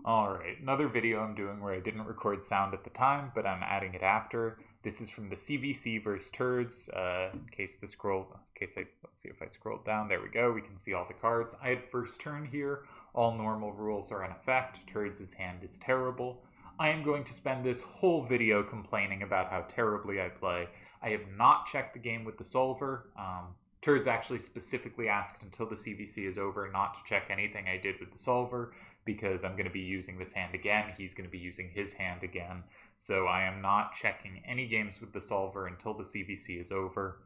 Alright, another video I'm doing where I didn't record sound at the time, but I'm adding it after. This is from the CVC versus Turdz. Let's see if I scroll down. There we go. We can see all the cards. I had first turn here. All normal rules are in effect. Turdz's hand is terrible. I am going to spend this whole video complaining about how terribly I play. I have not checked the game with the solver. Turdz actually specifically asked until the CVC is over not to check anything I did with the solver because I'm going to be using this hand again. He's going to be using his hand again. So I am not checking any games with the solver until the CVC is over.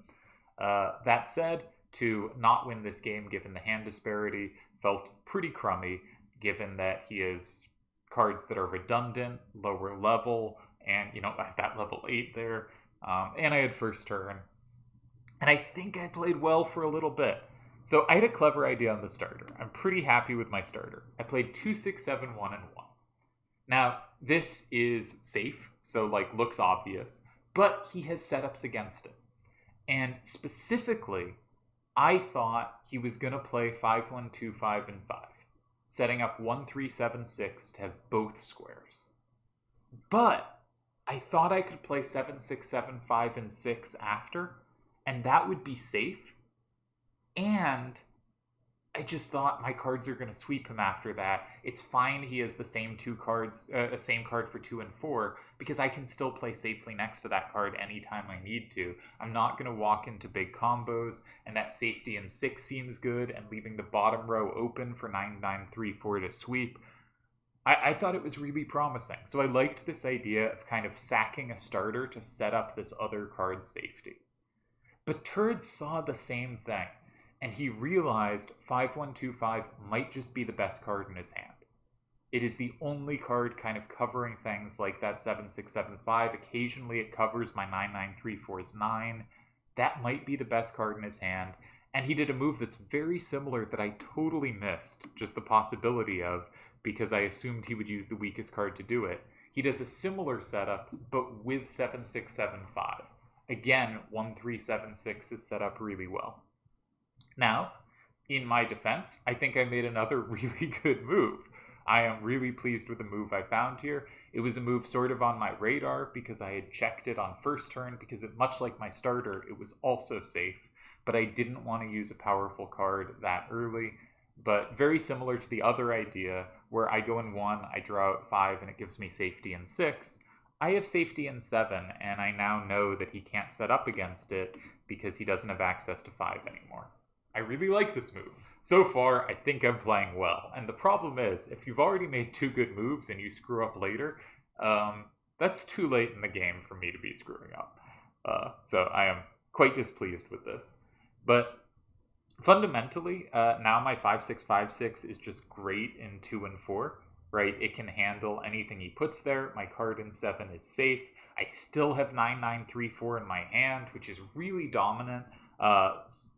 That said, to not win this game given the hand disparity felt pretty crummy given that he has cards that are redundant, lower level, and, I have that level 8 there. And I had first turn. And I think I played well for a little bit. So I had a clever idea on the starter. I'm pretty happy with my starter. I played 2, 6, 7, 1, and 1. Now, this is safe, so looks obvious, but he has setups against it. And specifically, I thought he was going to play 5, 1, 2, 5, and 5, setting up 1, 3, 7, 6 to have both squares. But I thought I could play 7, 6, 7, 5, and 6 after, and that would be safe. And I just thought my cards are going to sweep him after that. It's fine he has the same same card for 2 and 4, because I can still play safely next to that card anytime I need to. I'm not going to walk into big combos, and that safety in 6 seems good, and leaving the bottom row open for 9, 9, 3, 4 to sweep. I thought it was really promising. So I liked this idea of kind of sacking a starter to set up this other card's safety. But Turdz saw the same thing, and he realized 5125 might just be the best card in his hand. It is the only card kind of covering things like that 7675. Occasionally it covers my 9934's 9. That might be the best card in his hand. And he did a move that's very similar that I totally missed, just the possibility of, because I assumed he would use the weakest card to do it. He does a similar setup, but with 7675. Again, 1376 is set up really well. Now, in my defense, I think I made another really good move. I am really pleased with the move I found here. It was a move sort of on my radar because I had checked it on first turn because much like my starter, it was also safe, but I didn't want to use a powerful card that early. But very similar to the other idea where I go in 1, I draw out 5, and it gives me safety in 6. I have safety in 7, and I now know that he can't set up against it because he doesn't have access to 5 anymore. I really like this move. So far, I think I'm playing well. And the problem is, if you've already made 2 good moves and you screw up later, that's too late in the game for me to be screwing up. So I am quite displeased with this. But fundamentally, now my 5656 is just great in 2 and 4. Right, it can handle anything he puts there. My card in 7 is safe. I still have 9934 in my hand, which is really dominant,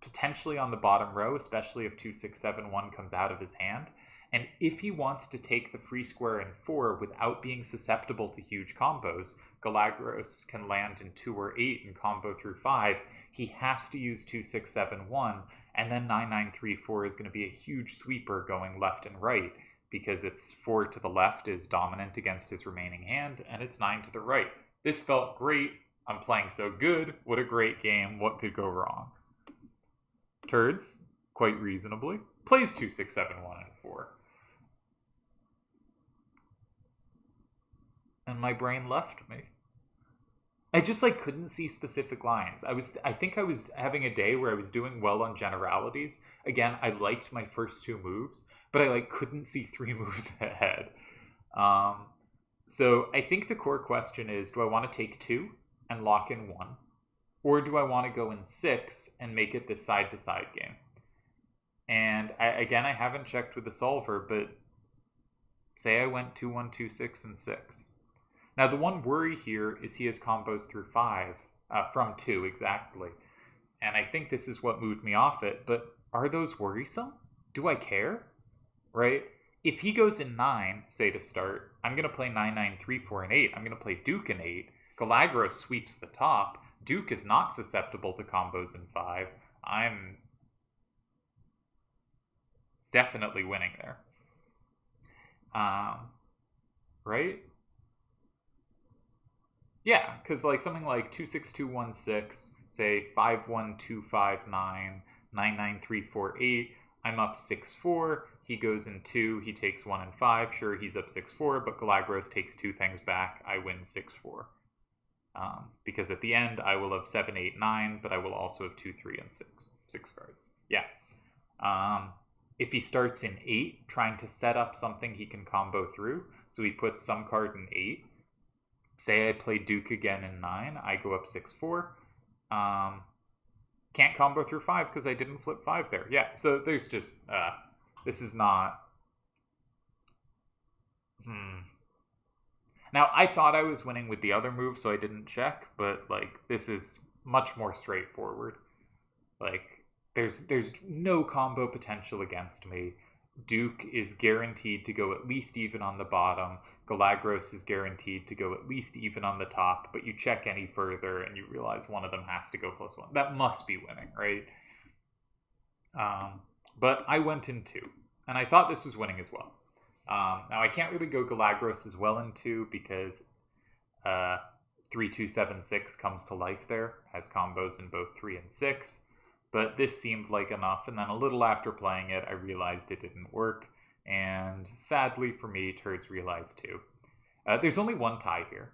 potentially on the bottom row, especially if 2671 comes out of his hand. And if he wants to take the free square in 4 without being susceptible to huge combos, Galagros can land in 2 or 8 and combo through 5. He has to use 2671, and then 9934 is going to be a huge sweeper going left and right, because it's 4 to the left is dominant against his remaining hand, and it's 9 to the right. This felt great. I'm playing so good. What a great game. What could go wrong? Turdz, quite reasonably, plays 2, 6, 7, 1, and 4. And my brain left me. I just couldn't see specific lines. I think I was having a day where I was doing well on generalities. Again, I liked my first 2 moves, but I couldn't see 3 moves ahead. So I think the core question is, do I want to take 2 and lock in 1? Or do I want to go in 6 and make it this side-to-side game? And I haven't checked with the solver, but say I went 2, 1, 2, 6, and 6. Now, the one worry here is he has combos through 5, from 2 exactly. And I think this is what moved me off it, but are those worrisome? Do I care? Right? If he goes in 9, say to start, I'm going to play 9, 9, 3, 4, and 8. I'm going to play Duke in 8. Galagros sweeps the top. Duke is not susceptible to combos in 5. I'm definitely winning there. right? Yeah, because like something like 26216, say 51259, 99348. I'm up 6-4. He goes in 2. He takes 1 and 5. Sure, he's up 6-4, but Galagros takes 2 things back. I win 6-4. Because at the end, I will have 7, 8, 9, but I will also have 2, 3, and 6. 6 cards. Yeah. If he starts in 8, trying to set up something he can combo through, so he puts some card in 8. Say I play Duke again in 9, I go up 6-4. Can't combo through 5 because I didn't flip 5 there. Yeah, so there's just, this is not... Now, I thought I was winning with the other move, so I didn't check, but, like, this is much more straightforward. Like, there's no combo potential against me. Duke is guaranteed to go at least even on the bottom. Galagros is guaranteed to go at least even on the top, but you check any further and you realize one of them has to go +1. That must be winning, right? But I went in 2, and I thought this was winning as well. Now, I can't really go Galagros as well in 2 because 3276 comes to life there, has combos in both 3 and 6. But this seemed like enough, and then a little after playing it, I realized it didn't work, and sadly for me, Turdz realized too. There's only one tie here.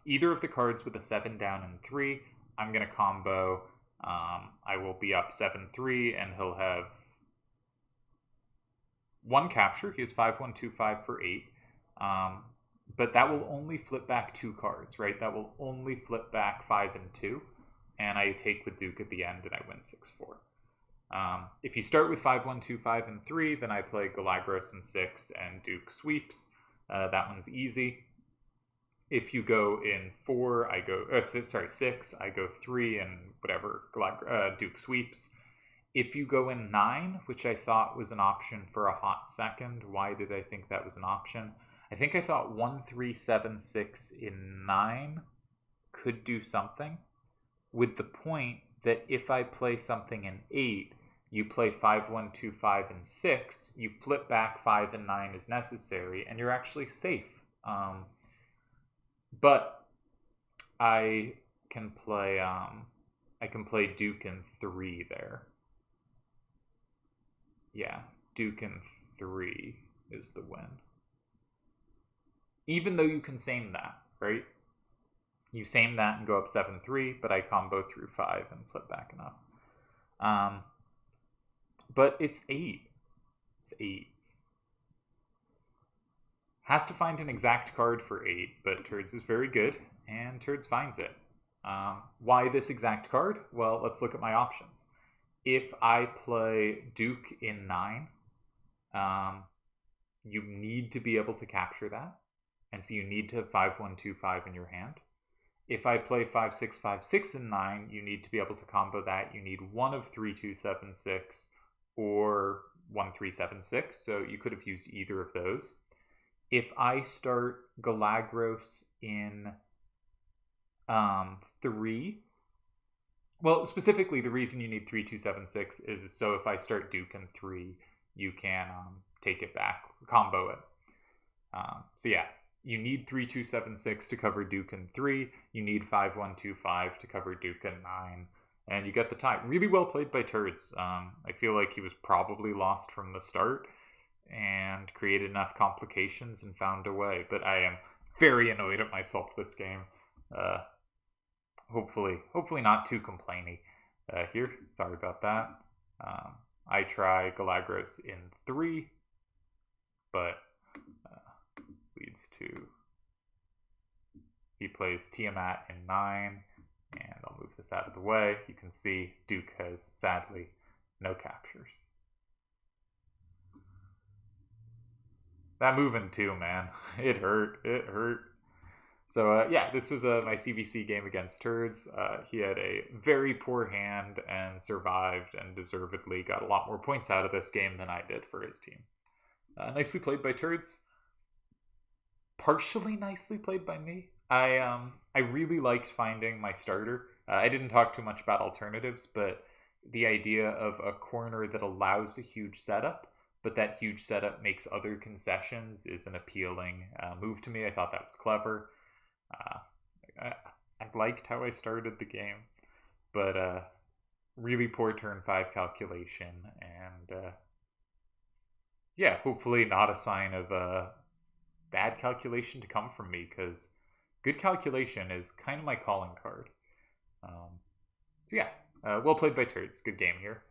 Either of the cards with a 7 down and 3, I'm going to combo. I will be up 7-3, and he'll have 1 capture. He has 5-1-2-5 for 8. But that will only flip back 2 cards, right? That will only flip back 5 and 2. And I take with Duke at the end, and I win 6-4. If you start with 5-1-2-5 and 3, then I play Galagros in 6, and Duke sweeps. That one's easy. If you go in 4, I go 6, I go 3, and whatever, Duke sweeps. If you go in 9, which I thought was an option for a hot second, why did I think that was an option? I think I thought 1-3-7-6 in 9 could do something, with the point that if I play something in 8, you play 5-1-2-5 and 6, you flip back 5 and 9 as necessary, and you're actually safe. But I can play Duke in 3 there. Yeah, Duke in 3 is the win. Even though you can same that, right? You same that and go up 7-3, but I combo through 5 and flip back enough. But it's 8. It's 8. Has to find an exact card for 8, but Turdz is very good, and Turdz finds it. Why this exact card? Well, let's look at my options. If I play Duke in 9, you need to be able to capture that, and so you need to have 5-1-2-5 in your hand. If I play 5-6-5-6 in 9, you need to be able to combo that. You need one of 3-2-7-6 or 1-3-7-6, so you could have used either of those. If I start Galagros in 3, well, specifically the reason you need 3-2-7-6 is so if I start Duke in 3, you can take it back, combo it. So yeah. You need 3-2-7-6 to cover Duke in 3. You need 5-1-2-5 to cover Duke in 9. And you get the tie. Really well played by Turdz. I feel like he was probably lost from the start and created enough complications and found a way. But I am very annoyed at myself this game. Hopefully not too complainy here. Sorry about that. I try Galagros in 3, but leads to he plays Tiamat in 9, and I'll move this out of the way. You can see Duke has sadly no captures. That move in 2, man, it hurt. So yeah, this was my CVC game against Turdz. He had a very poor hand and survived, and deservedly got a lot more points out of this game than I did for his team. Nicely played by Turdz. Partially nicely played by me. I really liked finding my starter. I didn't talk too much about alternatives, but the idea of a corner that allows a huge setup but that huge setup makes other concessions is an appealing move to me. I thought that was clever. I liked how I started the game, but really poor turn 5 calculation, and yeah, hopefully not a sign of bad calculation to come from me, because good calculation is kind of my calling card. So yeah, well played by Turdz. Good game here.